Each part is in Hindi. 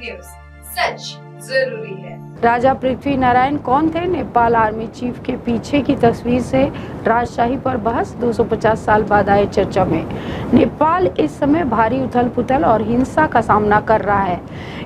न्यूज, सच जरूरी है। राजा पृथ्वी नारायण कौन थे? नेपाल आर्मी चीफ के पीछे की तस्वीर से राजशाही पर बहस 250 साल बाद आए चर्चा में। नेपाल इस समय भारी उथल पुथल और हिंसा का सामना कर रहा है।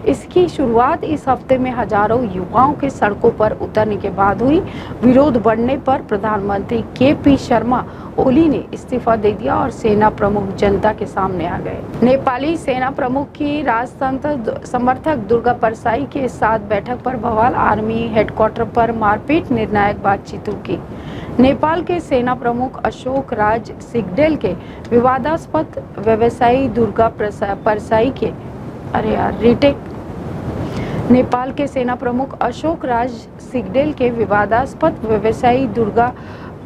इसकी शुरुआत इस हफ्ते में हजारों युवाओं के सड़कों पर उतरने के बाद हुई। विरोध बढ़ने पर प्रधानमंत्री के.पी. शर्मा ओली ने इस्तीफा दे दिया और सेना प्रमुख जनता के सामने आ गए। नेपाली सेना प्रमुख की राजतंत्र समर्थक दुर्गा परसाई के साथ बैठक पर बवाल, आर्मी हेडक्वार्टर पर मारपीट, निर्णायक बातचीत की। नेपाल के सेना प्रमुख अशोक राज सिग्डेल के विवादास्पद व्यवसायी दुर्गा परसाई के नेपाल के सेना प्रमुख अशोक राज सिग्डेल के विवादास्पद व्यवसायी दुर्गा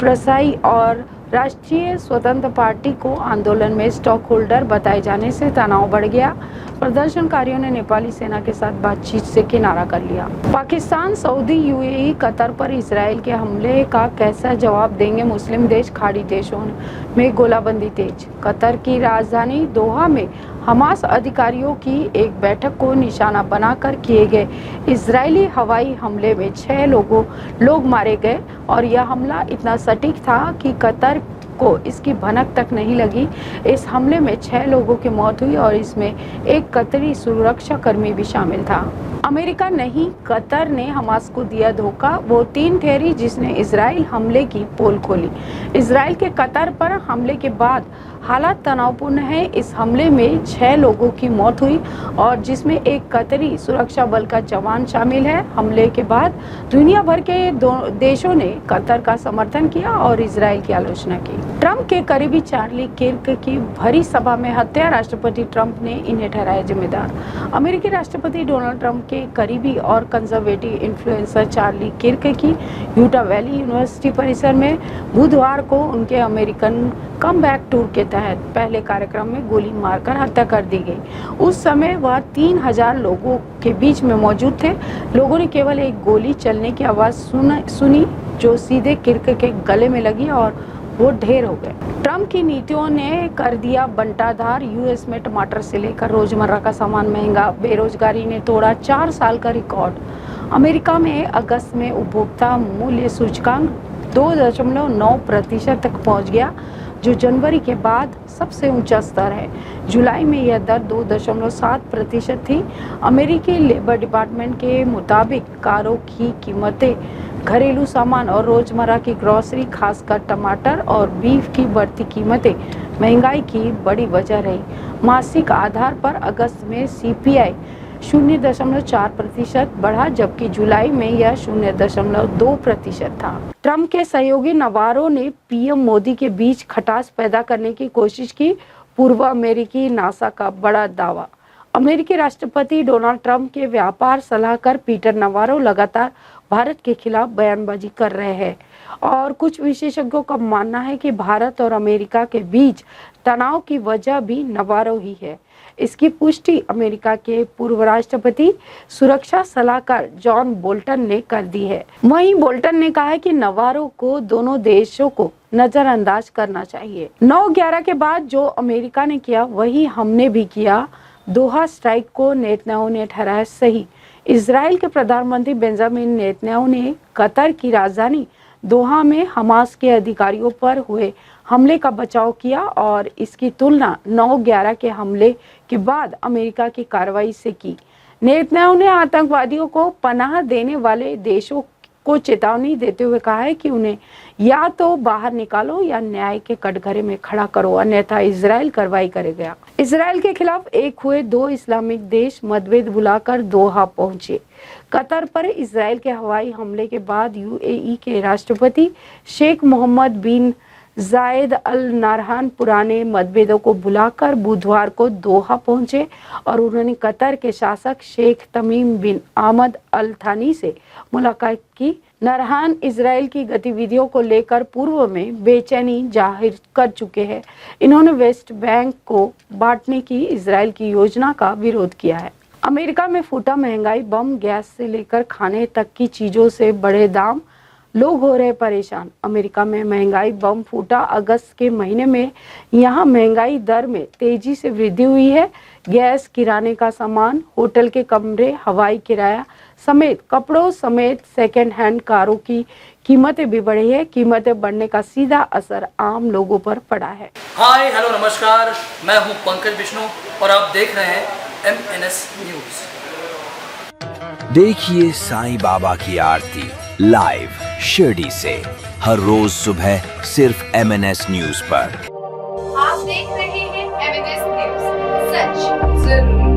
परसाई और राष्ट्रीय स्वतंत्र पार्टी को आंदोलन में स्टॉक होल्डर बताए जाने से तनाव बढ़ गया। प्रदर्शनकारियों ने नेपाली सेना के साथ बातचीत से किनारा कर लिया। पाकिस्तान, सऊदी, यूएई, कतर पर इजरायल के हमले का कैसा जवाब देंगे मुस्लिम देश? खाड़ी देशों में गोलाबंदी तेज। कतर की राजधानी दोहा में हमास अधिकारियों की एक बैठक को निशाना बनाकर किए गए इजरायली हवाई हमले में 6 लोग मारे गए और यह हमला इतना सटीक था कि कतर को इसकी भनक तक नहीं लगी। इस हमले में 6 लोगों की मौत हुई और इसमें एक कतरी सुरक्षा कर्मी भी शामिल था। अमेरिका नहीं, कतर ने हमास को दिया धोखा। वो 3 ठहरी जिसने इजराइल हमले की पोल खोली। इजराइल के कतर पर हमले के बाद हालात तनावपूर्ण है। इस हमले में 6 लोगों की मौत हुई और जिसमें एक कतरी सुरक्षा बल का जवान शामिल है। हमले के बाद दुनिया भर के देशों ने कतर का समर्थन किया और इजराइल की आलोचना की। ट्रंप के करीबी चार्ली किर्क की भरी सभा में हत्या, राष्ट्रपति ट्रंप ने इन्हें ठहराया जिम्मेदार। अमेरिकी राष्ट्रपति डोनाल्ड ट्रंप के करीबी और कंजर्वेटिव इन्फ्लुएंसर चार्ली किर्क की यूटा वैली यूनिवर्सिटी परिसर में बुधवार को उनके अमेरिकन कमबैक टूर के तहत पहले कार्यक्रम में गोली मारकर हत्या कर दी गई। उस समय वह 3000 लोगों के बीच में मौजूद थे। लोगों ने केवल एक गोली चलने की आवाज सुनी जो सीधे किर्क के गले में लगी और वो ढेर हो गए। ट्रंप की नीतियों ने कर दिया बंटाधार। यूएस में टमाटर से लेकर रोजमर्रा का सामान महंगा। बेरोजगारी ने तोड़ा 4 साल का रिकॉर्ड। अमेरिका में अगस्त में उपभोक्ता मूल्य सूचकांक 2.9% तक पहुंच गया, जो जनवरी के बाद सबसे ऊंचा स्तर है। जुलाई में यह दर 2.7% थी। अमेरिकी लेबर डिपार्टमेंट के मुताबिक कारों की कीमतें घरेलू सामान और रोजमर्रा की ग्रोसरी, खासकर टमाटर और बीफ की बढ़ती कीमतें महंगाई की बड़ी वजह रही। मासिक आधार पर अगस्त में सीपीआई 0.4% बढ़ा, जबकि जुलाई में यह 0.2% था। ट्रंप के सहयोगी नवारो ने पीएम मोदी के बीच खटास पैदा करने की कोशिश की। पूर्व अमेरिकी नासा का बड़ा दावा। अमेरिकी राष्ट्रपति डोनाल्ड ट्रंप के व्यापार सलाहकार पीटर नवारो लगातार भारत के खिलाफ बयानबाजी कर रहे हैं और कुछ विशेषज्ञों का मानना है कि भारत और अमेरिका के बीच तनाव की वजह भी नवारो ही है। इसकी पुष्टि अमेरिका के पूर्व राष्ट्रपति सुरक्षा सलाहकार जॉन बोल्टन ने कर दी है। वहीं बोल्टन ने कहा है कि नवारो को दोनों देशों को नजरअंदाज करना चाहिए। 9/11 के बाद जो अमेरिका ने किया वही हमने भी किया। दोहा स्ट्राइक को नेतन्याहू ने ठहराया सही। इजराइल के प्रधानमंत्री बेंजामिन नेतन्याहू ने कतर की राजधानी दोहा में हमास के अधिकारियों पर हुए हमले का बचाव किया और इसकी तुलना 9/11 के हमले के बाद अमेरिका की कार्रवाई से की। नेतन्याहू ने आतंकवादियों को पनाह देने वाले देशों को चेतावनी देते हुए कहा है कि उन्हें या तो बाहर निकालो या न्याय के कटघरे में खड़ा करो, अन्यथा इजराइल कार्रवाई करेगा। इजराइल के खिलाफ एक हुए 2 इस्लामिक देश मतभेद बुलाकर दोहा पहुंचे। कतर पर इजराइल के हवाई हमले के बाद यूएई के राष्ट्रपति शेख मोहम्मद बिन जायद अल नारहान पुराने मतभेदों को भुलाकर बुधवार को दोहा पहुंचे और उन्होंने कतर के शासक शेख तमीम बिन अहमद अल थानी से मुलाकात की। नारहान इजराइल की गतिविधियों को लेकर पूर्व में बेचैनी जाहिर कर चुके हैं। इन्होंने वेस्ट बैंक को बांटने की इजराइल की योजना का विरोध किया है। अमेरिका में फूटा महंगाई बम, गैस से लेकर खाने तक की चीजों से बढ़े दाम। लोग हो रहे परेशान। अमेरिका में महंगाई बम फूटा। अगस्त के महीने में यहाँ महंगाई दर में तेजी से वृद्धि हुई है। गैस, किराने का सामान, होटल के कमरे, हवाई किराया समेत कपड़ों समेत सेकेंड हैंड कारों की कीमतें भी बढ़ी है। कीमतें बढ़ने का सीधा असर आम लोगों पर पड़ा है। हाय हेलो नमस्कार, मैं हूं पंकज विष्णु और आप देख रहे हैं MNS न्यूज। देखिए साईं बाबा की आरती लाइव शिरडी से हर रोज सुबह सिर्फ MNS न्यूज पर। आप देख रहे हैं MNS न्यूज, सच जरूरी।